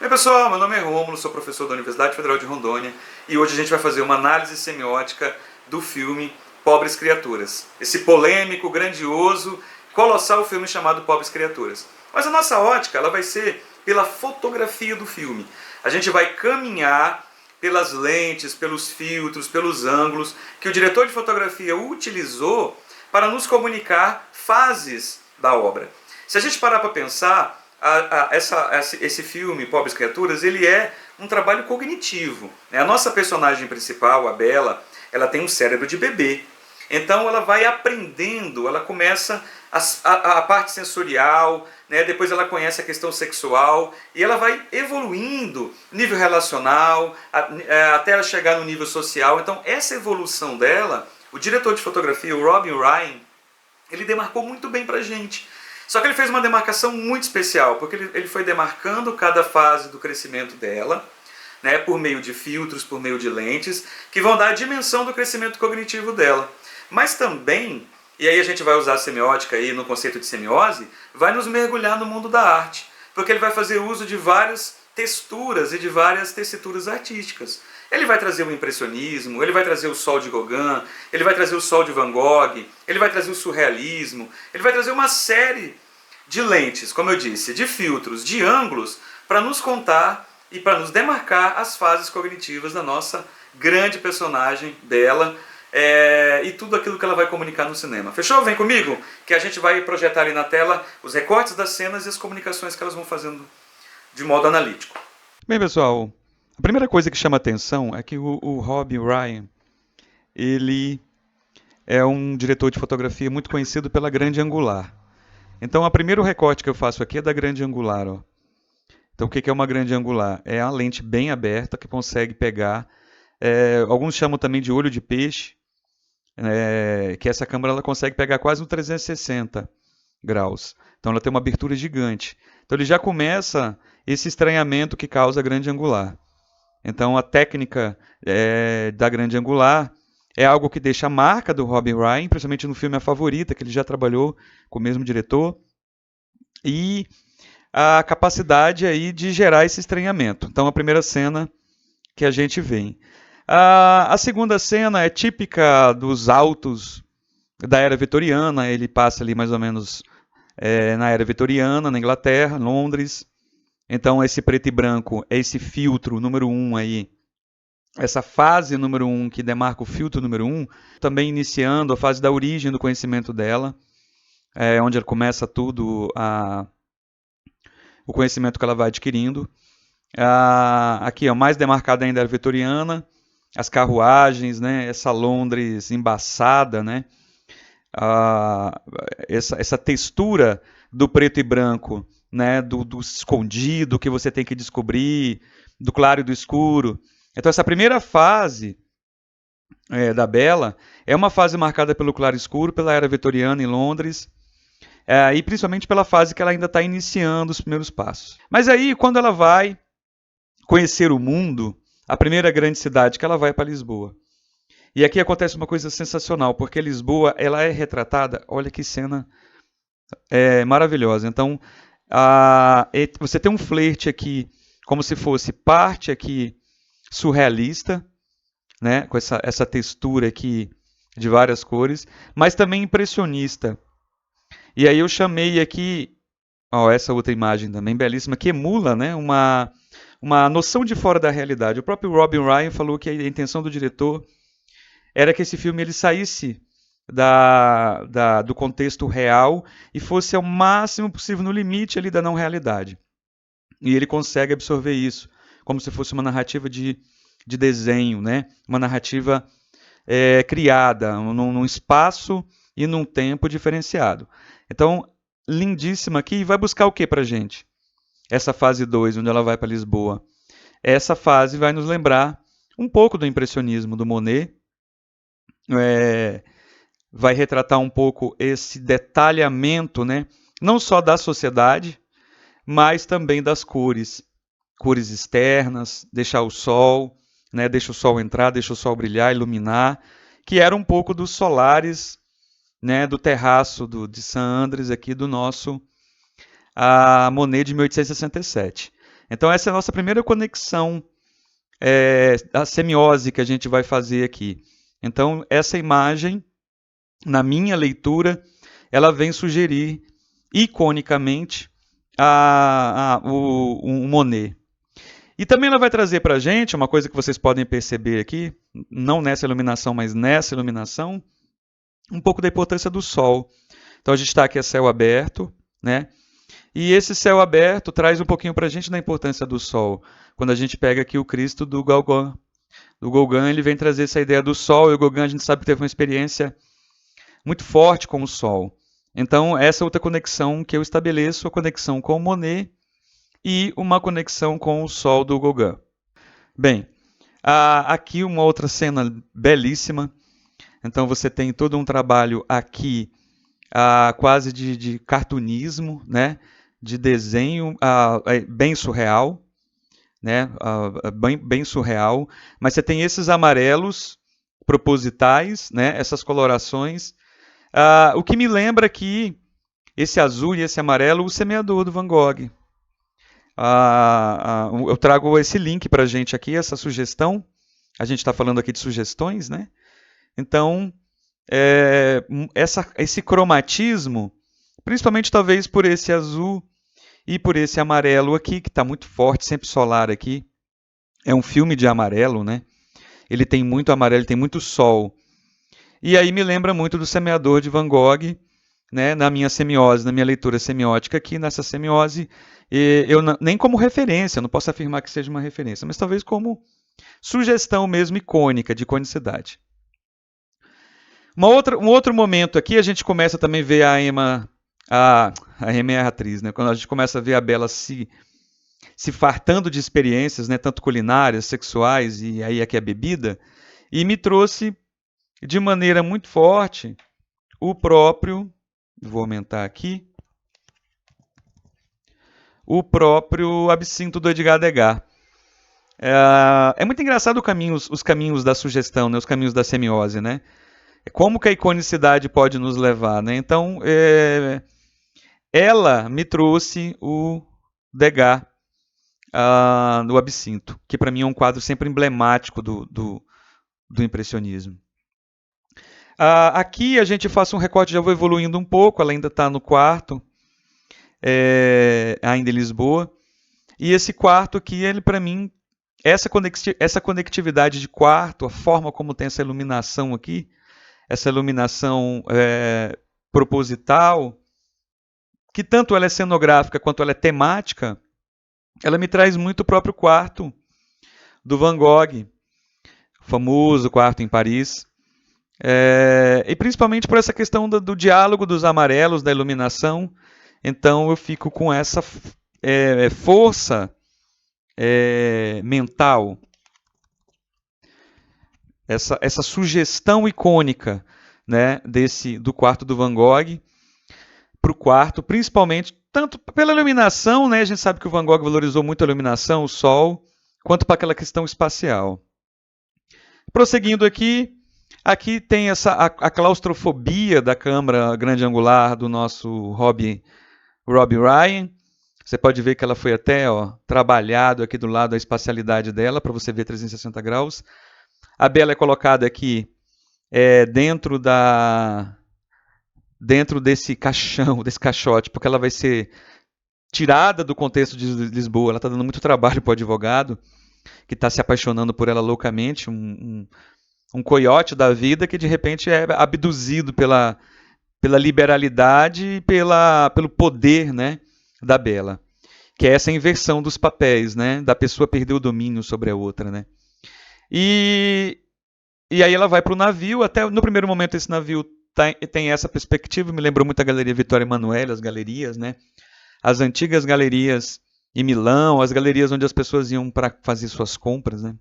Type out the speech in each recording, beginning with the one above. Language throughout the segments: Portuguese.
Oi pessoal, meu nome é Rômulo, sou professor da Universidade Federal de Rondônia e hoje a gente vai fazer uma análise semiótica do filme Pobres Criaturas. Esse polêmico, grandioso, colossal filme chamado Pobres Criaturas. Mas a nossa ótica ela vai ser pela fotografia do filme. A gente vai caminhar pelas lentes, pelos filtros, pelos ângulos que o diretor de fotografia utilizou para nos comunicar fases da obra. Se a gente parar para pensar, esse filme, Pobres Criaturas, ele é um trabalho cognitivo. A nossa personagem principal, a Bela, ela tem um cérebro de bebê. Então ela vai aprendendo, ela começa a parte sensorial, né? Depois ela conhece a questão sexual e ela vai evoluindo nível relacional, até ela chegar no nível social. Então essa evolução dela, o diretor de fotografia, o Rob Ryan, ele demarcou muito bem pra gente. Só que ele fez uma demarcação muito especial, porque ele foi demarcando cada fase do crescimento dela, né, por meio de filtros, por meio de lentes, que vão dar a dimensão do crescimento cognitivo dela. Mas também, e aí a gente vai usar a semiótica aí no conceito de semiose, vai nos mergulhar no mundo da arte, porque ele vai fazer uso de várias texturas e de várias tessituras artísticas. Ele vai trazer o impressionismo, ele vai trazer o sol de Gauguin, ele vai trazer o sol de Van Gogh, ele vai trazer o surrealismo, ele vai trazer uma série de lentes, como eu disse, de filtros, de ângulos, para nos contar e para nos demarcar as fases cognitivas da nossa grande personagem, Bela, e tudo aquilo que ela vai comunicar no cinema. Fechou? Vem comigo, que a gente vai projetar ali na tela os recortes das cenas e as comunicações que elas vão fazendo de modo analítico. Bem, pessoal, a primeira coisa que chama atenção é que o Rob Ryan, ele é um diretor de fotografia muito conhecido pela grande angular. Então, o primeiro recorte que eu faço aqui é da grande angular. Ó. Então, o que é uma grande angular? É a lente bem aberta que consegue pegar, alguns chamam também de olho de peixe, que essa câmera ela consegue pegar quase um 360 graus. Então, ela tem uma abertura gigante. Então, ele já começa esse estranhamento que causa a grande angular. Então, a técnica da grande angular é algo que deixa a marca do Rob Ryan, principalmente no filme A Favorita, que ele já trabalhou com o mesmo diretor, e a capacidade aí de gerar esse estranhamento. Então, a primeira cena que a gente vê. A segunda cena é típica dos autos da era vitoriana, ele passa ali mais ou menos na era vitoriana, na Inglaterra, Londres. Então, esse preto e branco é esse filtro número 1 aí, essa fase número 1 que demarca o filtro número 1, também iniciando a fase da origem do conhecimento dela, onde ela começa tudo, o conhecimento que ela vai adquirindo. Aqui, ó, mais demarcada ainda a vitoriana, as carruagens, né, essa Londres embaçada, né, essa textura do preto e branco, né, do escondido que você tem que descobrir, do claro e do escuro. Então, essa primeira fase da Bela é uma fase marcada pelo claro e escuro, pela era vitoriana em Londres, e principalmente pela fase que ela ainda está iniciando os primeiros passos. Mas aí, quando ela vai conhecer o mundo, a primeira grande cidade que ela vai para Lisboa. E aqui acontece uma coisa sensacional, porque Lisboa ela é retratada, olha que cena maravilhosa. Então, você tem um flerte aqui, como se fosse parte aqui surrealista, né, com essa textura aqui de várias cores, mas também impressionista. E aí eu chamei aqui, essa outra imagem também belíssima, que emula, né, uma noção de fora da realidade. O próprio Robin Ryan falou que a intenção do diretor era que esse filme ele saísse do contexto real e fosse ao máximo possível no limite ali da não realidade. E ele consegue absorver isso, como se fosse uma narrativa de desenho, né? Uma narrativa criada num espaço e num tempo diferenciado. Então, lindíssima aqui. E vai buscar o que pra gente? Essa fase 2, onde ela vai para Lisboa. Essa fase vai nos lembrar um pouco do impressionismo do Monet, vai retratar um pouco esse detalhamento, né? Não só da sociedade, mas também das cores. Cores externas, deixar o sol, né? Deixa o sol entrar, deixa o sol brilhar, iluminar, que era um pouco dos solares, né? Do terraço de Saint-Andrés, aqui do nosso Monet de 1867. Então essa é a nossa primeira conexão, a semiose que a gente vai fazer aqui. Então essa imagem, na minha leitura, ela vem sugerir iconicamente o Monet. E também ela vai trazer para a gente uma coisa que vocês podem perceber aqui, não nessa iluminação, mas nessa iluminação, um pouco da importância do sol. Então a gente está aqui a céu aberto, né? E esse céu aberto traz um pouquinho para a gente da importância do sol. Quando a gente pega aqui o Cristo do Gauguin. O Gauguin ele vem trazer essa ideia do sol, e o Gauguin a gente sabe que teve uma experiência muito forte com o sol. Então essa outra conexão que eu estabeleço, a conexão com o Monet, e uma conexão com o sol do Gauguin. Bem, aqui uma outra cena belíssima. Então você tem todo um trabalho aqui quase de cartunismo, né? De desenho bem surreal, né? Bem surreal. Mas você tem esses amarelos propositais, né? Essas colorações. O que me lembra aqui, esse azul e esse amarelo, o Semeador do Van Gogh. Eu trago esse link para a gente aqui, essa sugestão. A gente está falando aqui de sugestões, né? Então, esse cromatismo, principalmente talvez por esse azul e por esse amarelo aqui, que está muito forte, sempre solar aqui. É um filme de amarelo, né? Ele tem muito amarelo, ele tem muito sol. E aí me lembra muito do Semeador de Van Gogh, né? Na minha semiose, na minha leitura semiótica aqui, nessa semiose, eu nem como referência, não posso afirmar que seja uma referência, mas talvez como sugestão mesmo icônica, de iconicidade. Um outro momento aqui, a gente começa também a ver a Emma, a Emma é a atriz, né? Quando a gente começa a ver a Bela se fartando de experiências, né? Tanto culinárias, sexuais, e aí aqui a bebida, e me trouxe de maneira muito forte o próprio, vou aumentar aqui, o próprio Absinto do Edgar Degas. É muito engraçado os caminhos da sugestão, né? Os caminhos da semiose, né? Como que a iconicidade pode nos levar, né? Então, ela me trouxe o Degas do Absinto, que para mim é um quadro sempre emblemático do impressionismo. Aqui a gente faz um recorte, já vou evoluindo um pouco, ela ainda está no quarto, ainda em Lisboa. E esse quarto aqui, ele para mim, essa conectividade de quarto, a forma como tem essa iluminação aqui, essa iluminação proposital, que tanto ela é cenográfica quanto ela é temática, ela me traz muito o próprio quarto do Van Gogh, o famoso quarto em Paris. E principalmente por essa questão do diálogo dos amarelos, da iluminação. Então eu fico com essa força mental, essa sugestão icônica, né, do quarto do Van Gogh para o quarto, principalmente tanto pela iluminação, né, a gente sabe que o Van Gogh valorizou muito a iluminação, o sol, quanto para aquela questão espacial. Prosseguindo aqui tem a claustrofobia da câmara grande angular do nosso Robbie Ryan. Você pode ver que ela foi até trabalhado aqui do lado da espacialidade dela, para você ver 360 graus. A Bela é colocada aqui dentro desse caixão, desse caixote, porque ela vai ser tirada do contexto de Lisboa. Ela está dando muito trabalho para o advogado, que está se apaixonando por ela loucamente, um coiote da vida que de repente é abduzido pela liberalidade e pelo poder, né, da Bela, que é essa inversão dos papéis, né, da pessoa perder o domínio sobre a outra, né. E aí ela vai para o navio. Até no primeiro momento esse navio tem essa perspectiva, me lembrou muito a Galeria Vittorio Emanuele, as galerias, né, as antigas galerias em Milão, as galerias onde as pessoas iam para fazer suas compras, né.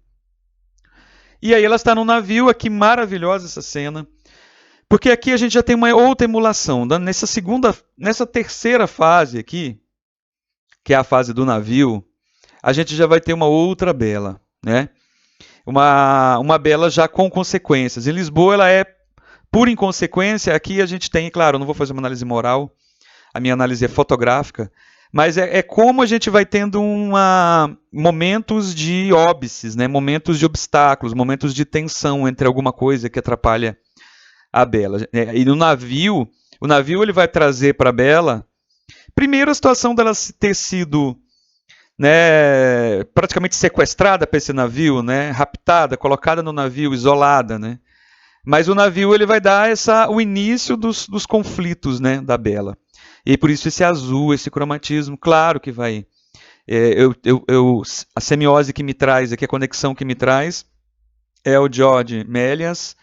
E aí ela está no navio, aqui maravilhosa essa cena, porque aqui a gente já tem uma outra emulação. Nessa terceira fase aqui, que é a fase do navio, a gente já vai ter uma outra Bela, né? Uma Bela já com consequências. Em Lisboa ela é por inconsequência. Aqui a gente tem, claro, eu não vou fazer uma análise moral, a minha análise é fotográfica, Mas é como a gente vai tendo momentos de óbices, né? Momentos de obstáculos, momentos de tensão entre alguma coisa que atrapalha a Bella. E no navio, o navio ele vai trazer para a Bella, primeiro a situação dela ter sido, né, praticamente sequestrada para esse navio, né? Raptada, colocada no navio, isolada, né? Mas o navio ele vai dar o início dos conflitos, né, da Bella. E por isso esse azul, esse cromatismo, claro que vai. A semiose que me traz aqui, a conexão que me traz, é o George Méliès,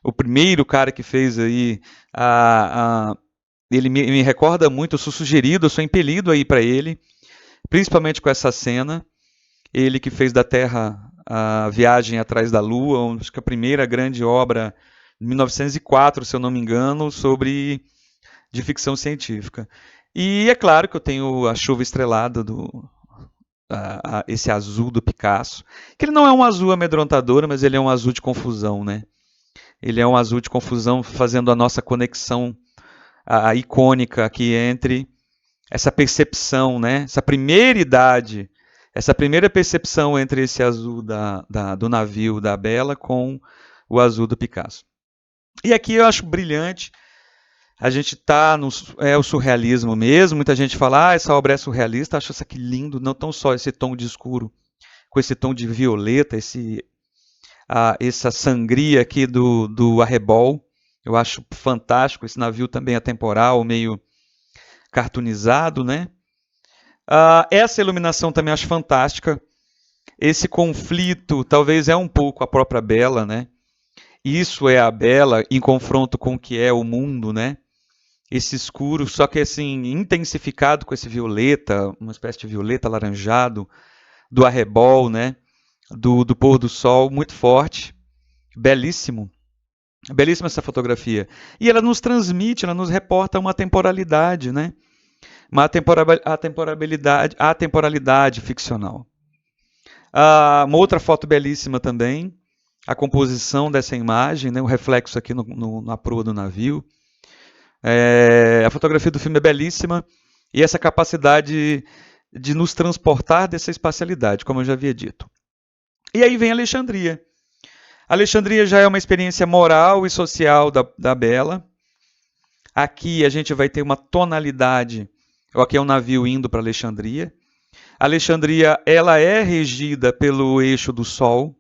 o primeiro cara que fez aí ele me recorda muito, eu sou sugerido, eu sou impelido aí para ele, principalmente com essa cena. Ele que fez da Terra a Viagem Atrás da Lua, acho que a primeira grande obra, de 1904, se eu não me engano, de ficção científica. E é claro que eu tenho A Chuva Estrelada, esse azul do Picasso, que ele não é um azul amedrontador, mas ele é um azul de confusão, né? Ele é um azul de confusão fazendo a nossa conexão a icônica aqui entre essa percepção, né? Essa primeira idade, essa primeira percepção entre esse azul do navio da Bella com o azul do Picasso. E aqui eu acho brilhante, a gente está o surrealismo mesmo, muita gente fala, essa obra é surrealista, acho isso aqui lindo, não tão só esse tom de escuro, com esse tom de violeta, essa sangria aqui do arrebol, eu acho fantástico, esse navio também atemporal, meio cartoonizado, né? Essa iluminação também acho fantástica. Esse conflito talvez é um pouco a própria Bella, né? Isso é a Bella em confronto com o que é o mundo, né? Esse escuro, só que assim, intensificado com esse violeta, uma espécie de violeta alaranjado, do arrebol, né? Do pôr do sol, muito forte, belíssimo. Belíssima essa fotografia. E ela nos transmite, ela nos reporta uma temporalidade, né? A temporalidade ficcional. Uma outra foto belíssima também, a composição dessa imagem, né, o reflexo aqui na proa do navio. A fotografia do filme é belíssima e essa capacidade de nos transportar dessa espacialidade, como eu já havia dito. E aí vem Alexandria. Alexandria já é uma experiência moral e social da Bella. Aqui a gente vai ter uma tonalidade. Aqui é um navio indo para Alexandria. Alexandria ela é regida pelo eixo do Sol.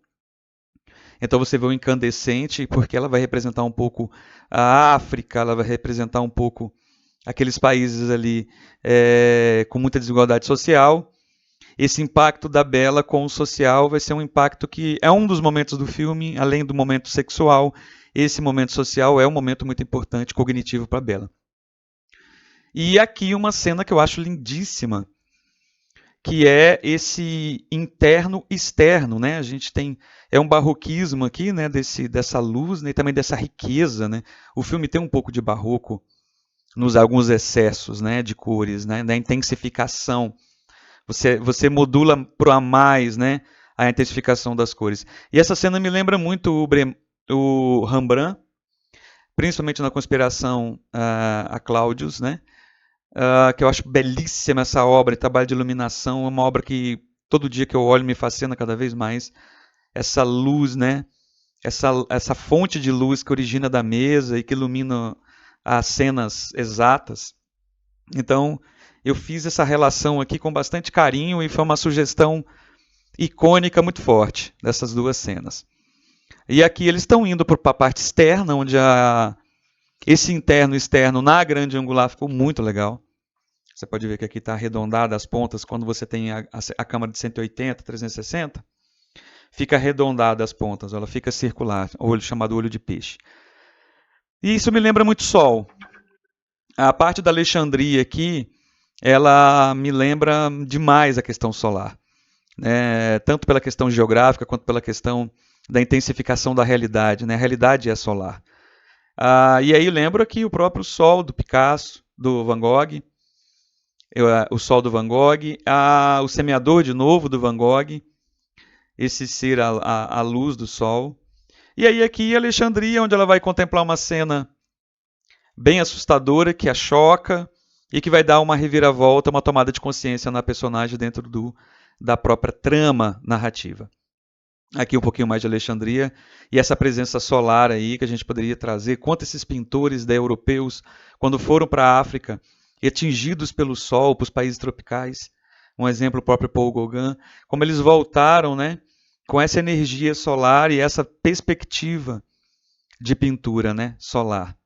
Então você vê o incandescente, porque ela vai representar um pouco a África, ela vai representar um pouco aqueles países ali com muita desigualdade social. Esse impacto da Bella com o social vai ser um impacto que é um dos momentos do filme, além do momento sexual, esse momento social é um momento muito importante, cognitivo para a Bella. E aqui uma cena que eu acho lindíssima, que é esse interno-externo, né? A gente tem um barroquismo aqui, né? Dessa luz, né? E também dessa riqueza, né? O filme tem um pouco de barroco nos alguns excessos, né? De cores, né? Da intensificação. Você modula para mais, né? A intensificação das cores. E essa cena me lembra muito o Rembrandt, principalmente na Conspiração a Cláudios, né? Que eu acho belíssima essa obra, trabalho de iluminação, é uma obra que todo dia que eu olho me fascina cada vez mais. Essa luz, né? Essa fonte de luz que origina da mesa e que ilumina as cenas exatas. Então, eu fiz essa relação aqui com bastante carinho e foi uma sugestão icônica muito forte dessas duas cenas. E aqui eles estão indo para a parte externa, onde esse interno e externo na grande angular ficou muito legal. Você pode ver que aqui está arredondada as pontas quando você tem a câmera de 180, 360. Fica arredondada as pontas, ela fica circular, chamado olho de peixe. E isso me lembra muito Sol. A parte da Alexandria aqui, ela me lembra demais a questão solar. Tanto pela questão geográfica quanto pela questão da intensificação da realidade. Né? A realidade é solar. E aí lembro aqui o próprio Sol do Picasso, do Van Gogh, o Sol do Van Gogh, o Semeador de novo do Van Gogh, esse ser a luz do Sol. E aí aqui Alexandria, onde ela vai contemplar uma cena bem assustadora, que a choca, e que vai dar uma reviravolta, uma tomada de consciência na personagem dentro da própria trama narrativa. Aqui um pouquinho mais de Alexandria, e essa presença solar aí que a gente poderia trazer, quanto esses pintores europeus, quando foram para a África, e atingidos pelo sol, para os países tropicais, um exemplo o próprio Paul Gauguin, como eles voltaram, né, com essa energia solar e essa perspectiva de pintura, né, solar.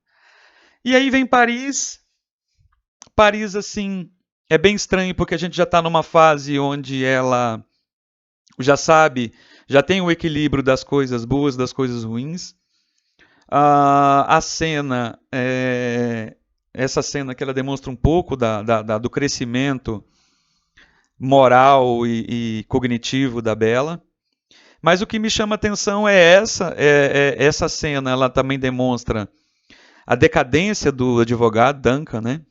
E aí vem Paris. Paris, assim, é bem estranho porque a gente já está numa fase onde ela já sabe, já tem o equilíbrio das coisas boas, das coisas ruins. A cena, essa cena que ela demonstra um pouco do crescimento moral e cognitivo da Bella. Mas o que me chama a atenção é essa cena, ela também demonstra a decadência do advogado Duncan, né?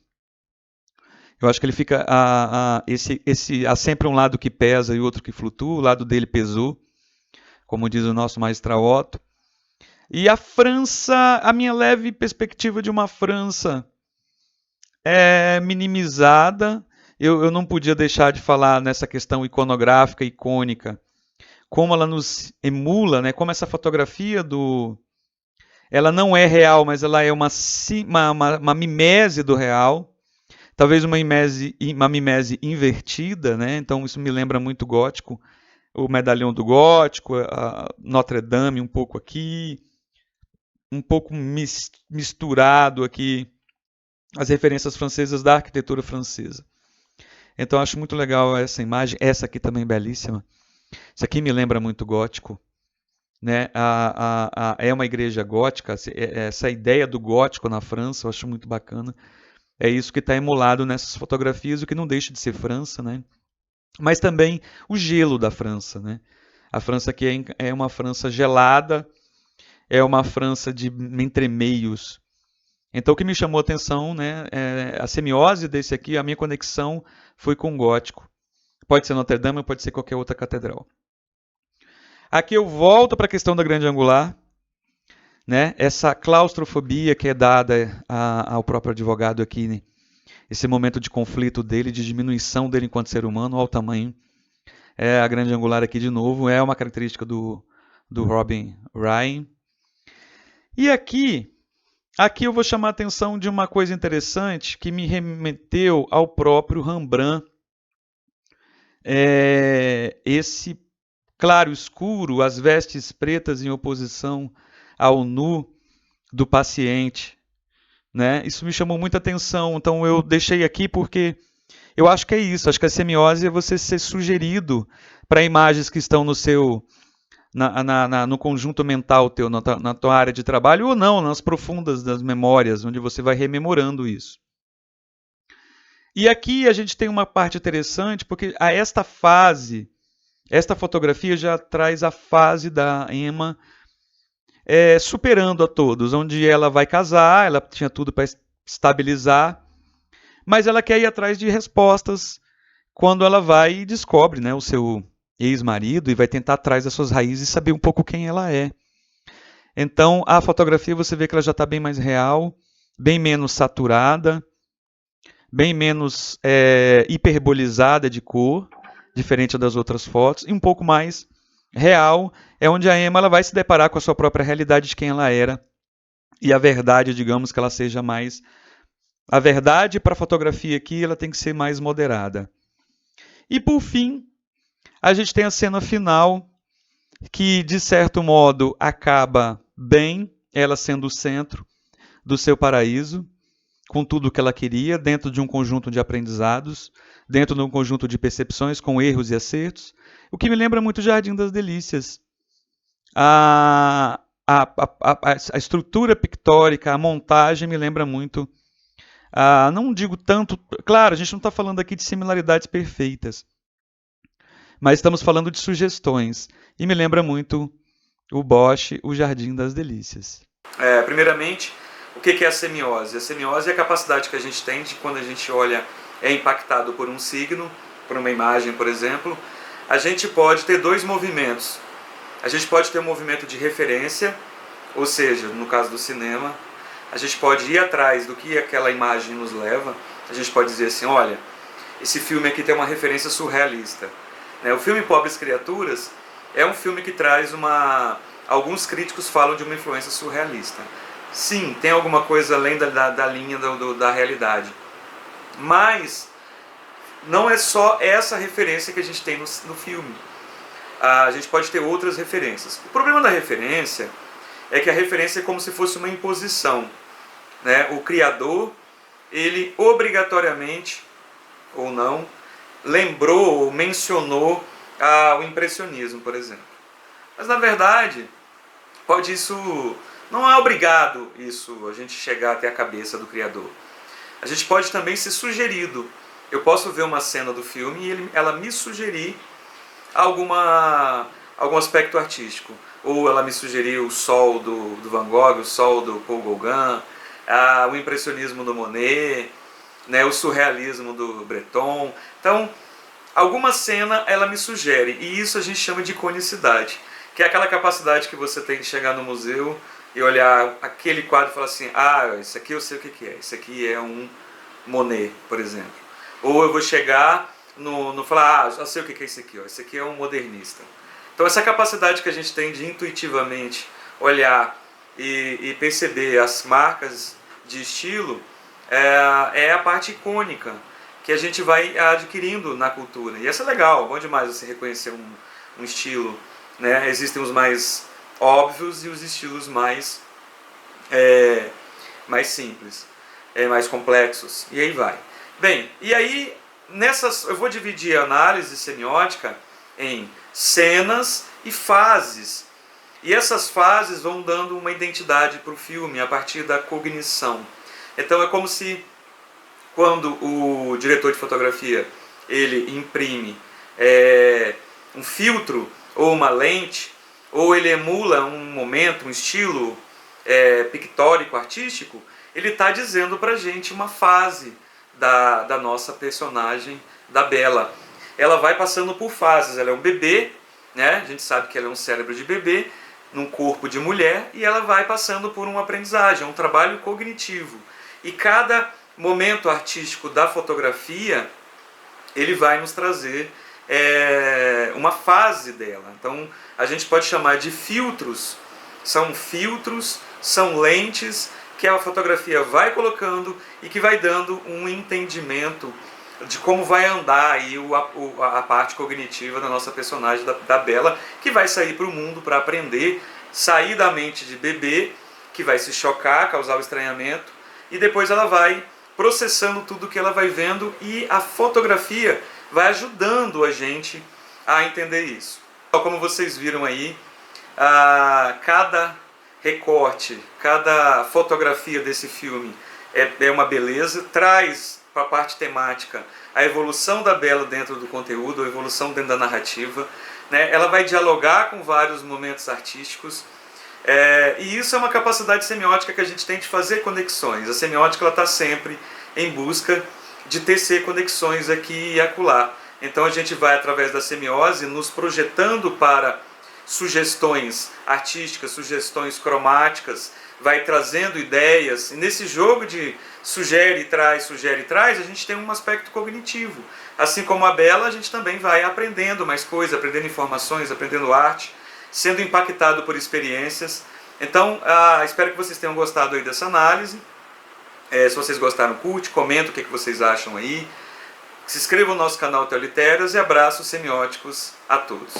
Eu acho que ele fica há sempre um lado que pesa e outro que flutua. O lado dele pesou, como diz o nosso maestro Otto. E a França, a minha leve perspectiva de uma França é minimizada. Eu não podia deixar de falar nessa questão iconográfica, icônica, como ela nos emula, né? Como essa fotografia ela não é real, mas ela é uma mimese do real. Talvez uma mimese invertida, né? Então isso me lembra muito gótico, o medalhão do gótico, a Notre Dame um pouco aqui, um pouco misturado aqui as referências francesas da arquitetura francesa. Então acho muito legal essa imagem, essa aqui também belíssima. Isso aqui me lembra muito gótico, né? É uma igreja gótica, essa ideia do gótico na França eu acho muito bacana. É isso que está emulado nessas fotografias, o que não deixa de ser França, né? Mas também o gelo da França, né? A França aqui é uma França gelada, é uma França de entremeios. Então o que me chamou a atenção, né, a semiose desse aqui, a minha conexão foi com o gótico. Pode ser Notre Dame, pode ser qualquer outra catedral. Aqui eu volto para a questão da grande angular, né? Essa claustrofobia que é dada ao próprio advogado aqui, né? Esse momento de conflito dele, de diminuição dele enquanto ser humano, ao tamanho. A grande angular aqui de novo, é uma característica do Robin Ryan. E aqui eu vou chamar a atenção de uma coisa interessante que me remeteu ao próprio Rembrandt. Esse claro escuro, as vestes pretas em oposição ao nu do paciente, né? Isso me chamou muita atenção, então eu deixei aqui porque eu acho que é isso, acho que a semiose é você ser sugerido para imagens que estão no seu no conjunto mental teu, na tua área de trabalho, ou não, nas profundas das memórias, onde você vai rememorando isso. E aqui a gente tem uma parte interessante, porque esta fotografia já traz a fase da Emma superando a todos, onde ela vai casar, ela tinha tudo para estabilizar, mas ela quer ir atrás de respostas quando ela vai e descobre, né, o seu ex-marido e vai tentar atrás das suas raízes e saber um pouco quem ela é. Então, a fotografia você vê que ela já está bem mais real, bem menos saturada, bem menos hiperbolizada de cor, diferente das outras fotos, e um pouco mais real, é onde a Emma ela vai se deparar com a sua própria realidade de quem ela era, e a verdade, digamos que ela seja mais... A verdade para a fotografia aqui ela tem que ser mais moderada. E por fim, a gente tem a cena final, que de certo modo acaba bem, ela sendo o centro do seu paraíso, com tudo o que ela queria, dentro de um conjunto de aprendizados, dentro de um conjunto de percepções, com erros e acertos, o que me lembra muito o Jardim das Delícias. A estrutura pictórica, a montagem me lembra muito, não digo tanto, claro, a gente não está falando aqui de similaridades perfeitas, mas estamos falando de sugestões, e me lembra muito o Bosch, o Jardim das Delícias. Primeiramente, o que é a semiose? A semiose é a capacidade que a gente tem de, quando a gente olha, é impactado por um signo, por uma imagem, por exemplo, a gente pode ter dois movimentos. A gente pode ter um movimento de referência, ou seja, no caso do cinema, a gente pode ir atrás do que aquela imagem nos leva, a gente pode dizer assim, olha, esse filme aqui tem uma referência surrealista. O filme Pobres Criaturas é um filme que traz alguns críticos falam de uma influência surrealista. Sim, tem alguma coisa além da linha da realidade. Mas não é só essa referência que a gente tem no filme. A gente pode ter outras referências. O problema da referência é que a referência é como se fosse uma imposição. O criador, ele obrigatoriamente, ou não, lembrou ou mencionou o impressionismo, por exemplo. Mas na verdade, não é obrigado a gente chegar até a cabeça do criador. A gente pode também ser sugerido. Eu posso ver uma cena do filme e ela me sugerir algum aspecto artístico. Ou ela me sugerir o sol do Van Gogh, o sol do Paul Gauguin, o impressionismo do Monet, o surrealismo do Breton. Então, alguma cena ela me sugere, e isso a gente chama de iconicidade, que é aquela capacidade que você tem de chegar no museu e olhar aquele quadro e falar assim, isso aqui eu sei o que é, isso aqui é um Monet, por exemplo. Ou eu vou chegar no falar, eu sei o que é isso aqui, esse aqui é um modernista. Então essa capacidade que a gente tem de intuitivamente olhar e perceber as marcas de estilo é a parte icônica que a gente vai adquirindo na cultura. E isso é legal, bom demais você reconhecer um estilo. Existem os mais óbvios e os estilos mais simples, mais complexos, e aí vai. Bem, e aí eu vou dividir a análise semiótica em cenas e fases. E essas fases vão dando uma identidade para o filme a partir da cognição. Então é como se, quando o diretor de fotografia ele imprime um filtro ou uma lente, ou ele emula um momento, um estilo pictórico, artístico, ele está dizendo para a gente uma fase da nossa personagem, da Bela. Ela vai passando por fases, ela é um bebê, a gente sabe que ela é um cérebro de bebê, num corpo de mulher, e ela vai passando por uma aprendizagem, um trabalho cognitivo. E cada momento artístico da fotografia, ele vai nos trazer uma fase dela. Então, a gente pode chamar de filtros, são lentes que a fotografia vai colocando e que vai dando um entendimento de como vai andar aí a parte cognitiva da nossa personagem, da Bela, que vai sair para o mundo para aprender, sair da mente de bebê, que vai se chocar, causar o estranhamento, e depois ela vai processando tudo que ela vai vendo, e a fotografia vai ajudando a gente a entender isso. Como vocês viram aí, cada recorte, cada fotografia desse filme é uma beleza, traz para a parte temática a evolução da Bela dentro do conteúdo, a evolução dentro da narrativa. Ela vai dialogar com vários momentos artísticos, e isso é uma capacidade semiótica que a gente tem de fazer conexões. A semiótica está sempre em busca de tecer conexões aqui e acolá. Então a gente vai, através da semiose, nos projetando para sugestões artísticas, sugestões cromáticas, vai trazendo ideias, e nesse jogo de sugere e traz, a gente tem um aspecto cognitivo. Assim como a Bela, a gente também vai aprendendo mais coisas, aprendendo informações, aprendendo arte, sendo impactado por experiências. Então, espero que vocês tenham gostado aí dessa análise. Se vocês gostaram, curte, comenta o que vocês acham aí. Se inscrevam no nosso canal Teoliteras e abraços semióticos a todos.